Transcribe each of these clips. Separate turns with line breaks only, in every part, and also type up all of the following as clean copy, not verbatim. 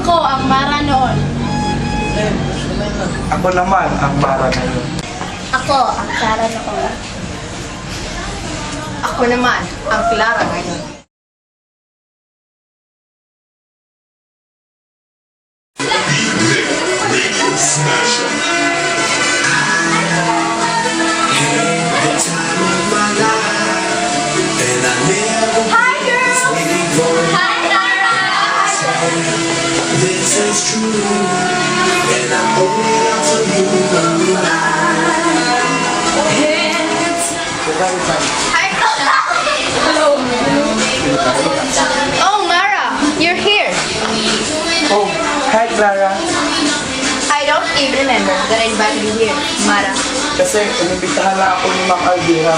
Ako ang Mara noon.
Ako naman ang Mara ngayon.
Ako ang Clara noon.
Ako naman, ang Clara ngayon.
Hi, girls! Hi, Clara!
This is true, and I'm holding on to you.
Hi, Clara! Hello. Oh, Mara, you're here.
Oh, hi Clara.
I don't even remember that I invited you here, Mara.
Kasi inimbitahan na ako ni Mang Aldira.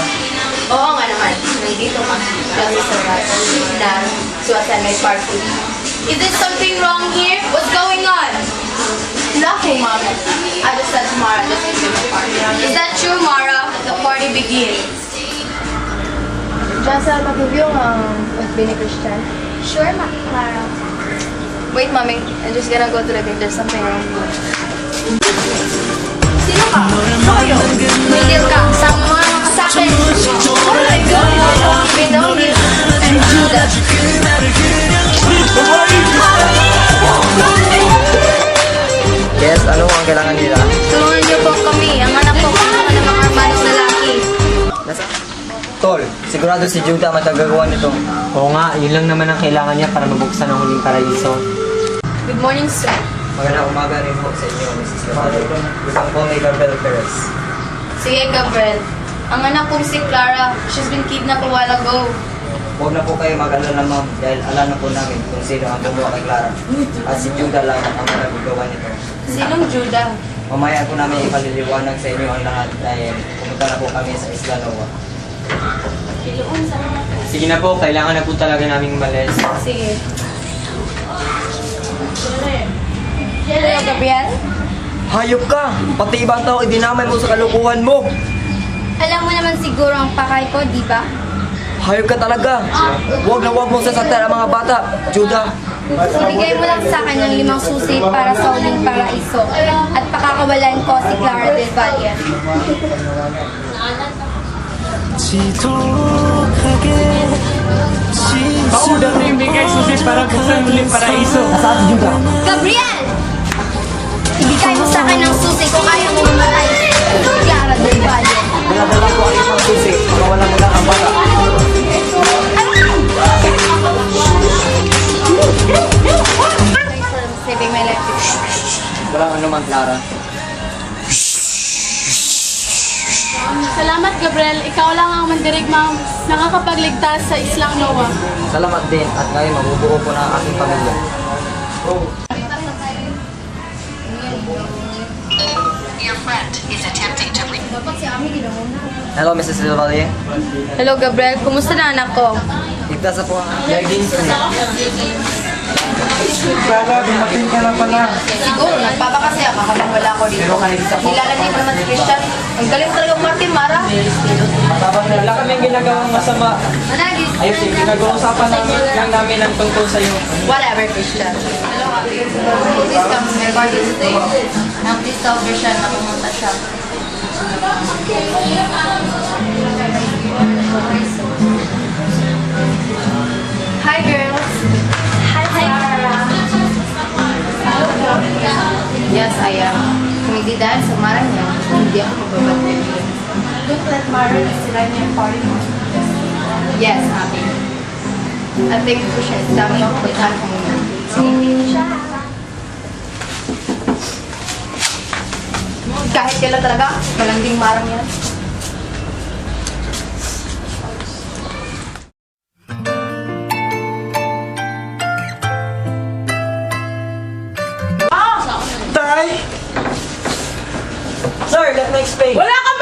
Oo nga naman, nandito ka kasi sa na suwasan may party.
Is there something wrong here? What's going on?
Nothing, Mom. I just said to Mara, let's begin the party.
Is that true, Mara? The party begins.
Jasa, mag-review ang FB ni Christian.
Sure, Ma Clara.
Wait, Mommy. I'm just gonna go to the gate. There's something wrong here.
Sino ka? Soyo. May deal ka. Sama mo nga mga sa akin. Oh my God!
We know you and Judah.
Yes, ano ang kailangan nila?
Tulungan niyo po kami. Ang anak ko kumuha ng mga armanong lalaki.
Nasa? Tol, sigurado si Judah matagagawa nito.
Oo nga, yun lang naman ang kailangan niya para mabuksan ang huling paraiso.
Good morning, sir.
Magandang umaga rin po sa inyo, Mrs. Lombardo. Gusto po may Gabriel Perez.
Sige, Gabriel. Ang anak kong si Clara, she's been kidnapped a while ago.
Huwag na po kayo mag-alala, ma'am, dahil alam na po namin kung sino ang gumawa kay Clara. At si Judah lang ang magagawa nito.
Sinong Judah?
Mamaya po namin ipaliliwanag sa inyo ang lahat dahil pumunta na po kami sa Isla Nova.
Sige na po, kailangan na po talaga naming umalis.
Sige. Hello, Gabriel.
Hayop ka! Pati ibang tao idinamay mo sa kalukuhan mo!
Alam mo naman siguro ang pakay ko, di ba?
Hayop ka talaga! Huwag na huwag mong sasaktan ang mga bata, Judah!
Ibigay mo lang sa akin ng 5 susi para sa huling paraiso at pakakawalan ko si Clara del Valle.
Pauda na yung bigay susi para buksan ang huling paraiso.
Nasaan si Judah?
Gabriel! Ibigay mo sa akin ng susi kung kaya mo mamatay si Clara del Valle.
Daladala ko ang isang susi, mawala mo lang ang bata.
Thanks for saving my life.
Walang anuman, Clara.
Salamat, Gabriel. Ikaw lang ang mandirigmang nakakapagligtas sa Islang Noah.
Salamat din at ngayon mabubuo po na ang aking pamilya.
Your friend is attempting to reach.
Hello, Mrs. Del Valle.
Hello, Gabriel. Kumusta na anak ko?
Ligtas na po ang Jardine Street.
Clara, dumating ka na pala.
Siguro, nagpapakasaya ka habang wala ko dito. Nilalandi pa naman si Christian. Ang galing talaga Martin, Mara.
Wala kaming ginagawang masama.
Managis.
Ayusin, pinag-uusapan lang namin ang tungkol sa'yo.
Whatever, Christian. Hello, Ate. Please come to my party today. And please tell Christian na pumunta siya. Hi, girls.
Hi, Clara.
Yes, I am. Kung hindi dahil sa Mara niya, hindi ako magbabati.
Don't let Mara sila niya yung party mo.
Yes, Abby. I think Christian is dami ako puntahan ko muna. Kahit kailan talaga, malanding marang yan.
Tay!
Sir, let me explain.
Wala ka